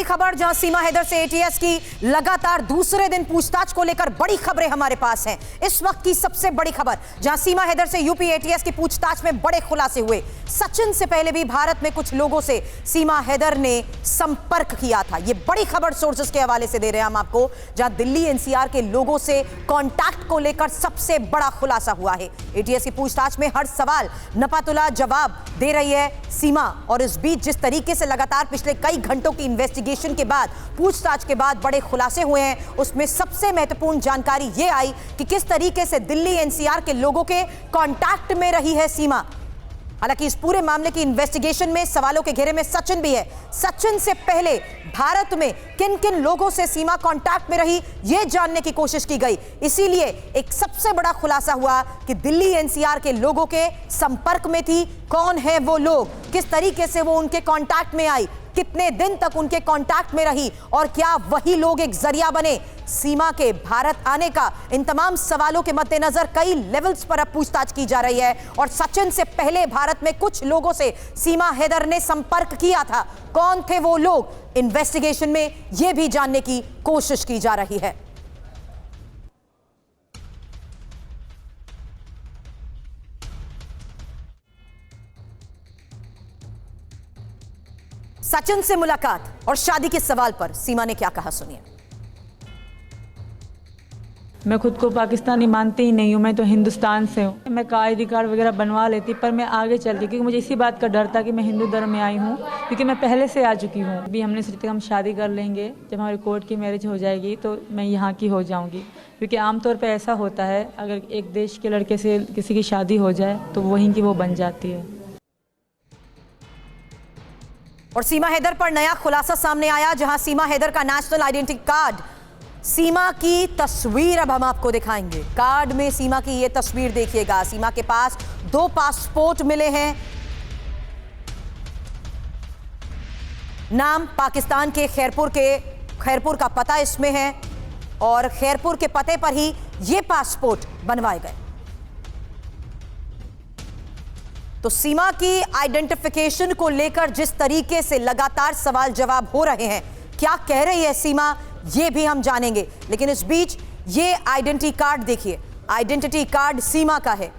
बड़ी खबर जहां सीमा हैदर से एटीएस की लगातार दूसरे दिन पूछताछ को लेकर बड़ी खबरें हमारे पास हैं। इस वक्त की सबसे बड़ी खबर जहां सीमा हैदर से यूपी एटीएस की पूछताछ में बड़े खुलासे हुए। सचिन से पहले भी भारत में कुछ लोगों से सीमा हैदर ने संपर्क किया था। यह बड़ी खबर सोर्सेस के हवाले से दे रहे हैं हम आपको, जहां दिल्ली एनसीआर के लोगों से कॉन्टैक्ट को लेकर सबसे बड़ा खुलासा हुआ है। एटीएस की पूछताछ में हर सवाल नपातुला जवाब दे रही है सीमा, और इस बीच जिस तरीके से लगातार पिछले कई घंटों की इन्वेस्टिगेशन के बाद, पूछताछ के बाद बड़े खुलासे हुए हैं, उसमें सबसे महत्वपूर्ण जानकारी यह आई कि किस तरीके से दिल्ली एनसीआर के लोगों के कांटेक्ट में रही है सीमा। हालांकि इस पूरे मामले की इन्वेस्टिगेशन में सवालों के घेरे में सचिन भी है। सचिन से पहले भारत में किन किन लोगों से सीमा कांटेक्ट में रही, यह जानने की कोशिश की गई। इसीलिए एक सबसे बड़ा खुलासा हुआ कि दिल्ली एनसीआर के लोगों के संपर्क में थी। कौन है वो लोग, किस तरीके से वो उनके कांटेक्ट में आई, कितने दिन तक उनके कांटेक्ट में रही, और क्या वही लोग एक जरिया बने सीमा के भारत आने का। इन तमाम सवालों के मद्देनजर कई लेवल्स पर अब पूछताछ की जा रही है। और सचिन से पहले भारत में कुछ लोगों से सीमा हैदर ने संपर्क किया था। कौन थे वो लोग, इन्वेस्टिगेशन में यह भी जानने की कोशिश की जा रही है। सचिन से मुलाकात और शादी के सवाल पर सीमा ने क्या कहा, सुनिए। मैं खुद को पाकिस्तानी मानती ही नहीं हूँ, मैं तो हिंदुस्तान से हूँ। मैं का ID कार्ड वगैरह बनवा लेती, पर मैं आगे चल गई क्योंकि मुझे इसी बात का डर था कि मैं हिंदू धर्म में आई हूँ, क्योंकि मैं पहले से आ चुकी हूँ। अभी हमने सोचा हम शादी कर लेंगे, जब हमारी कोर्ट की मैरिज हो जाएगी तो मैं यहाँ की हो जाऊँगी, क्योंकि आमतौर पर ऐसा होता है अगर एक देश के लड़के से किसी की शादी हो जाए तो वहीं की वो बन जाती है। और सीमा हैदर पर नया खुलासा सामने आया, जहां सीमा हैदर का नेशनल आइडेंटिटी कार्ड, सीमा की तस्वीर अब हम आपको दिखाएंगे। कार्ड में सीमा की ये तस्वीर देखिएगा। सीमा के पास 2 पासपोर्ट मिले हैं। नाम पाकिस्तान के खैरपुर का पता इसमें है, और खैरपुर के पते पर ही ये पासपोर्ट बनवाए गए। तो सीमा की आइडेंटिफिकेशन को लेकर जिस तरीके से लगातार सवाल जवाब हो रहे हैं, क्या कह रही है सीमा, ये भी हम जानेंगे। लेकिन इस बीच ये आइडेंटिटी कार्ड देखिए, आइडेंटिटी कार्ड सीमा का है,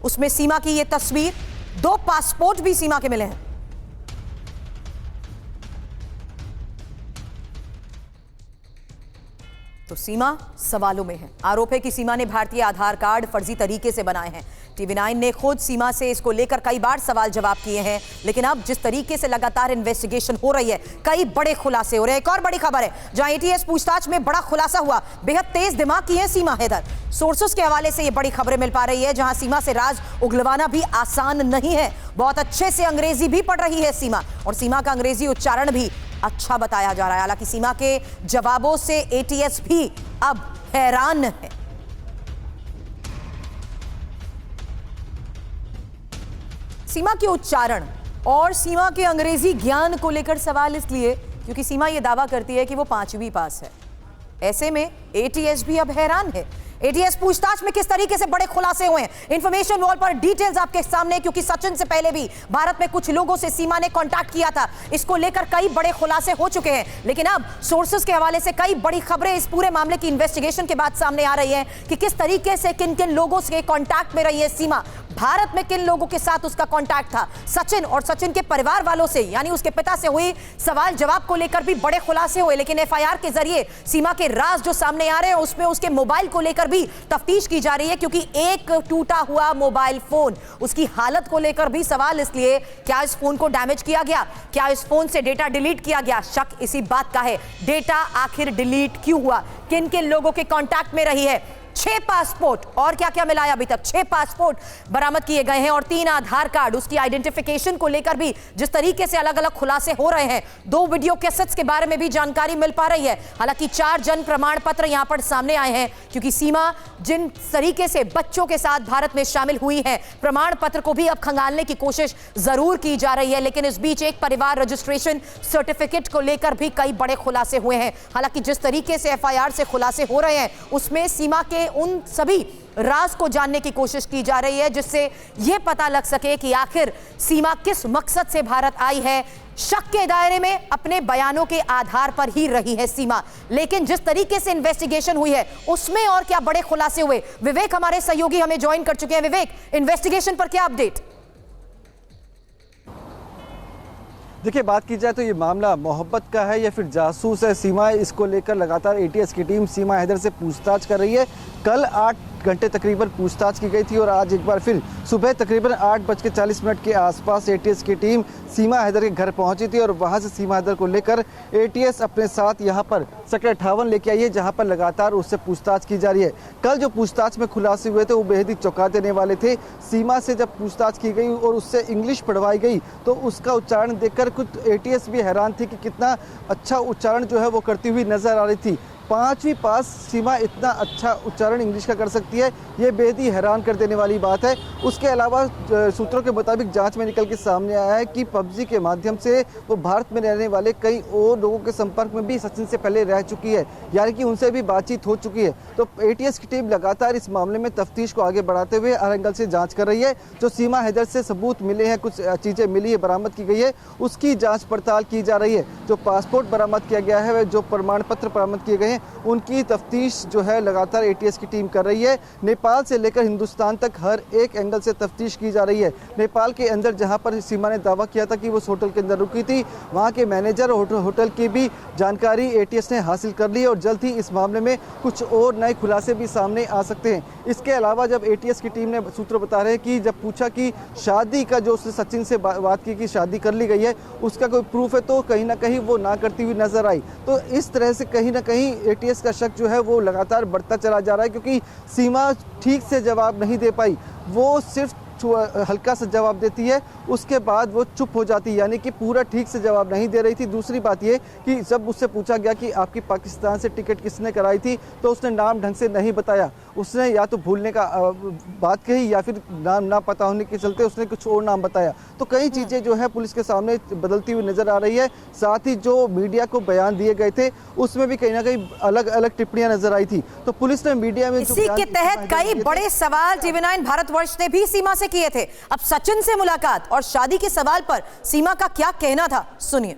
उसमें सीमा की ये तस्वीर, 2 पासपोर्ट भी सीमा के मिले हैं। तो सीमा सवालों में है। आरोप है कि सीमा ने भारतीय आधार कार्ड फर्जी तरीके से बनाए हैं। TV9 ने खुद सीमा से इसको लेकर कई बार सवाल जवाब किए हैं, लेकिन अब जिस तरीके से लगातार इन्वेस्टिगेशन हो रही है, कई बड़े खुलासे हो रहे हैं। एक और बड़ी खबर है जहां एटीएस पूछताछ में बड़ा खुलासा हुआ। बेहद तेज दिमाग की है सीमा हैदर। सोर्सेस के हवाले से ये बड़ी खबरें मिल पा रही है, जहां सीमा से राज उगलवाना भी आसान नहीं है। बहुत अच्छे से अंग्रेजी भी पढ़ रही है सीमा, और सीमा का अंग्रेजी उच्चारण भी अच्छा बताया जा रहा है। हालांकि सीमा के जवाबों से एटीएस भी अब हैरान है। सीमा के उच्चारण और सीमा के अंग्रेजी ज्ञान को लेकर सवाल इसलिए क्योंकि सीमा यह दावा करती है कि वो 5वीं पास है। ऐसे में एटीएस भी अब हैरान है। एटीएस पूछताछ में किस तरीके से बड़े खुलासे हुए हैं, इंफॉर्मेशन वॉल पर डिटेल्स आपके सामने, क्योंकि सचिन से पहले भी भारत में कुछ लोगों से सीमा ने कांटेक्ट किया था। इसको लेकर कई बड़े खुलासे हो चुके हैं, लेकिन अब सोर्सेस के हवाले से कई बड़ी खबरें इस पूरे मामले की इन्वेस्टिगेशन के बाद सामने आ रही हैं कि किस तरीके से किन किन लोगों से कांटेक्ट में रही है सीमा, भारत में किन लोगों के साथ उसका कांटेक्ट था। सचिन और सचिन के परिवार वालों से, यानी उसके पिता से हुई सवाल जवाब को लेकर भी बड़े खुलासे हुए। लेकिन एफआईआर के जरिए सीमा के राज जो सामने आ रहे हैं, उसमें उसके मोबाइल को लेकर भी तफ्तीश की जा रही है, क्योंकि एक टूटा हुआ मोबाइल फोन, उसकी हालत को लेकर भी सवाल। इसलिए क्या इस फोन को डैमेज किया गया, क्या इस फोन से डेटा डिलीट किया गया, शक इसी बात का है। डेटा आखिर डिलीट क्यों हुआ, किन किन लोगों के कांटेक्ट में रही है। 6 पासपोर्ट और क्या क्या मिला है अभी तक, 6 पासपोर्ट बरामद किए गए हैं, और 3 आधार कार्ड। उसकी आइडेंटिफिकेशन को लेकर भी जिस तरीके से अलग अलग खुलासे हो रहे हैं, 2 वीडियो कैसेट्स के बारे में भी जानकारी मिल पा रही है। हालांकि 4 जन्म प्रमाण पत्र यहां पर सामने आए हैं, क्योंकि सीमा जिन तरीके से बच्चों के साथ भारत में शामिल हुई है, प्रमाण पत्र को भी अब खंगालने की कोशिश जरूर की जा रही है। लेकिन इस बीच एक परिवार रजिस्ट्रेशन सर्टिफिकेट को लेकर भी कई बड़े खुलासे हुए हैं। हालांकि जिस तरीके से एफआईआर से खुलासे हो रहे हैं, उसमें सीमा के उन सभी राज को जानने की कोशिश की जा रही है, जिससे यह पता लग सके कि आखिर सीमा किस मकसद से भारत आई है। शक के दायरे में अपने बयानों के आधार पर ही रही है सीमा, लेकिन जिस तरीके से इन्वेस्टिगेशन हुई है उसमें और क्या बड़े खुलासे हुए। विवेक हमारे सहयोगी हमें ज्वाइन कर चुके हैं। विवेक, इन्वेस्टिगेशन पर क्या अपडेट? देखिए, बात की जाए तो ये मामला मोहब्बत का है या फिर जासूस है। सीमा इसको लेकर लगातार एटीएस की टीम सीमा हैदर से पूछताछ कर रही है। कल 8 घंटे तकरीबन पूछताछ की गई थी और आज एक बार फिर सुबह तकरीबन 8:40 के आसपास एटीएस की टीम सीमा हैदर के घर पहुंची थी और वहां से सीमा हैदर को लेकर एटीएस अपने साथ यहां पर सेक्टर 58 लेके आई है, जहां पर लगातार उससे पूछताछ की जा रही है। कल जो पूछताछ में खुलासे हुए थे वो बेहद ही चौंका देने वाले थे। सीमा से जब पूछताछ की गई और उससे इंग्लिश पढ़वाई गई तो उसका उच्चारण देखकर कुछ एटीएस भी हैरान थे कि कितना अच्छा उच्चारण जो है वो करती हुई नजर आ रही थी। 5वीं पास सीमा इतना अच्छा उच्चारण इंग्लिश का कर सकती है, ये बेहद ही हैरान कर देने वाली बात है। उसके अलावा सूत्रों के मुताबिक जांच में निकल के सामने आया है कि पबजी के माध्यम से वो भारत में रहने वाले कई और लोगों के संपर्क में भी सचिन से पहले रह चुकी है, यानी कि उनसे भी बातचीत हो चुकी है। तो एटीएस की टीम लगातार इस मामले में तफ्तीश को आगे बढ़ाते हुए हर एंगल से जाँच कर रही है। जो सीमा हैदर से सबूत मिले हैं, कुछ चीज़ें मिली है, बरामद की गई है, उसकी जाँच पड़ताल की जा रही है। जो पासपोर्ट बरामद किया गया है, जो प्रमाण पत्र बरामद किए गए हैं, उनकी तफ्तीश जो है लगातार एटीएस की टीम कर रही है। नेपाल से लेकर हिंदुस्तान तक हर एक एंगल से तफ्तीश की जा रही है। नेपाल के अंदर जहां पर सीमा ने दावा किया था कि वो होटल के अंदर रुकी थी, वहां के मैनेजर और होटल की भी जानकारी एटीएस ने हासिल कर ली और जल्द ही इस मामले में कुछ और नए खुलासे भी सामने आ सकते हैं। इसके अलावा जब एटीएस की टीम ने, सूत्र बता रहे हैं कि जब पूछा कि शादी का जो उसने सचिन से बात की कि शादी कर ली गई है, उसका कोई प्रूफ है, तो कहीं ना कहीं वो ना करती हुई नजर आई। तो इस तरह से कहीं ना कहीं एटीएस का शक जो है वो लगातार बढ़ता चला जा रहा है, क्योंकि सीमा ठीक से जवाब नहीं दे पाई। वो सिर्फ हल्का सा जवाब देती है, उसके बाद वो चुप हो जाती है, यानी कि पूरा ठीक से जवाब नहीं दे रही थी। दूसरी बात ये कि जब उससे पूछा गया कि आपकी पाकिस्तान से टिकट किसने कराई थी, तो उसने नाम ढंग से नहीं बताया। उसने या तो भूलने का बात कही या फिर नाम ना पता होने के चलते उसने कुछ और नाम बताया। तो कई चीज़ें जो है पुलिस के सामने बदलती हुई नजर आ रही है। साथ ही जो मीडिया को बयान दिए गए थे उसमें भी कहीं ना कहीं अलग अलग टिप्पणियां नजर आई थी। तो पुलिस ने मीडिया में इसी के तहत कई बड़े सवाल TV9 भारतवर्ष ने भी सीमा से किए थे। अब सचिन से मुलाकात और शादी के सवाल पर सीमा का क्या कहना था, सुनिए।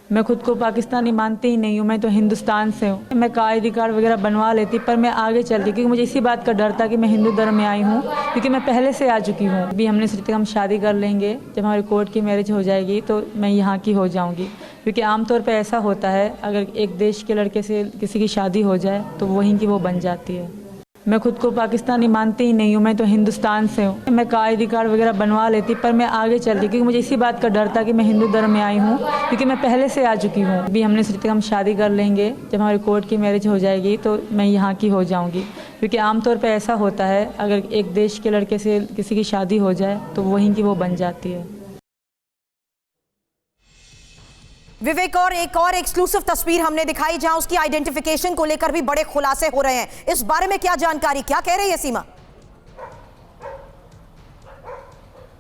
मैं खुद को पाकिस्तानी मानती ही नहीं हूँ, मैं तो हिंदुस्तान से हूँ। मैं का ID कार्ड वगैरह बनवा लेती, पर मैं आगे चलती क्योंकि मुझे इसी बात का डर था कि मैं हिंदू धर्म में आई हूँ, क्योंकि मैं पहले से आ चुकी हूँ। अभी हमने सोचा कि हम शादी कर लेंगे, जब हमारी कोर्ट की मैरिज हो जाएगी तो मैं यहाँ की हो जाऊँगी, क्योंकि आमतौर पर ऐसा होता है अगर एक देश के लड़के से किसी की शादी हो जाए तो वहीं की वो बन जाती है। मैं खुद को पाकिस्तानी मानती ही नहीं हूँ, मैं तो हिंदुस्तान से हूँ। मैं का ID कार्ड वगैरह बनवा लेती, पर मैं आगे चलती क्योंकि मुझे इसी बात का डर था कि मैं हिंदू धर्म में आई हूँ, क्योंकि मैं पहले से आ चुकी हूँ। अभी हमने सोचा कि हम शादी कर लेंगे, जब हमारी कोर्ट की मैरिज हो जाएगी तो मैं यहाँ की हो जाऊँगी, क्योंकि आमतौर पर ऐसा होता है अगर एक देश के लड़के से किसी की शादी हो जाए तो वहीं की वो बन जाती है। विवेक, और एक और एक्सक्लूसिव तस्वीर हमने दिखाई जहां उसकी आइडेंटिफिकेशन को लेकर भी बड़े खुलासे हो रहे हैं। इस बारे में क्या जानकारी, क्या कह रही है सीमा?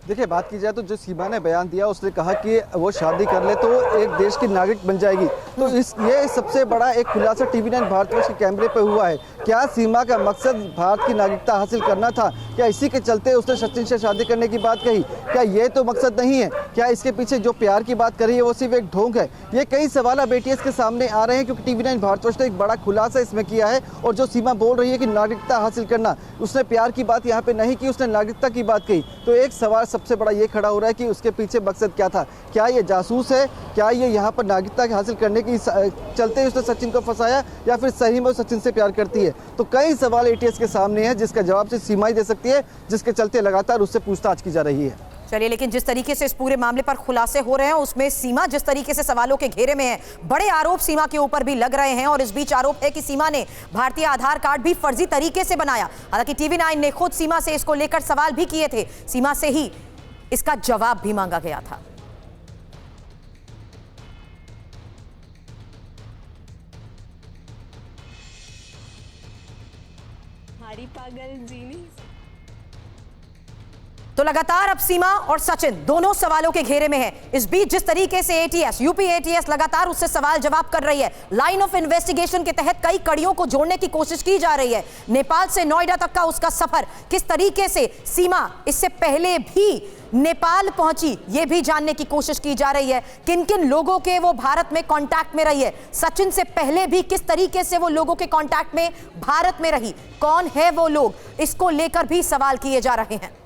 देखिए, बात की जाए तो जो सीमा ने बयान दिया, उसने कहा कि वो शादी कर ले तो एक देश की नागरिक बन जाएगी। तो ये सबसे बड़ा एक खुलासा TV9 भारतवर्ष के कैमरे पे हुआ है। क्या सीमा का मकसद भारत की नागरिकता हासिल करना था? क्या इसी के चलते उसने सचिन से शादी करने की बात कही? क्या ये तो मकसद नहीं है? क्या इसके पीछे जो प्यार की बात करी है वो सिर्फ एक ढोंग है? ये कई सवाल अब एटीएस के सामने आ रहे हैं, क्योंकि TV9 भारतवर्ष ने एक बड़ा खुलासा इसमें किया है। और जो सीमा बोल रही है कि नागरिकता हासिल करना, उसने प्यार की बात यहाँ पे नहीं की, उसने नागरिकता की बात कही। तो एक सवाल सबसे बड़ा ये खड़ा हो रहा है कि उसके पीछे मकसद क्या था? क्या ये जासूस है? क्या ये यहाँ पर नागरिकता हासिल करने की चलते उसने सचिन को फंसाया, या फिर सही में सचिन से प्यार करती है? तो कई सवाल एटीएस के सामने हैं, जिसका जवाब सिर्फ सीमा ही दे सकती है, जिसके चलते लगातार उससे पूछताछ की जा रही है। चलिए, लेकिन जिस तरीके से इस पूरे मामले पर खुलासे हो रहे हैं उसमें सीमा जिस तरीके से सवालों के घेरे में है, बड़े आरोप सीमा के ऊपर भी लग रहे हैं। और इस बीच आरोप है कि सीमा ने भारतीय आधार कार्ड भी फर्जी तरीके से बनाया। हालांकि TV9 ने खुद सीमा से इसको लेकर सवाल भी किए थे, सीमा से ही इसका जवाब भी मांगा गया था। हमारी पागल जी नहीं। तो लगातार अब सीमा और सचिन दोनों सवालों के घेरे में हैं। इस बीच जिस तरीके से एटीएस, यूपी एटीएस लगातार उससे सवाल जवाब कर रही है, लाइन ऑफ इन्वेस्टिगेशन के तहत कई कड़ियों को जोड़ने की कोशिश की जा रही है। नेपाल से नोएडा तक का उसका सफर, किस तरीके से सीमा इससे पहले भी नेपाल पहुंची, यह भी जानने की कोशिश की जा रही है। किन किन लोगों के वो भारत में कांटेक्ट में रही है, सचिन से पहले भी किस तरीके से वो लोगों के कांटेक्ट में भारत में रही, कौन है वो लोग, इसको लेकर भी सवाल किए जा रहे हैं।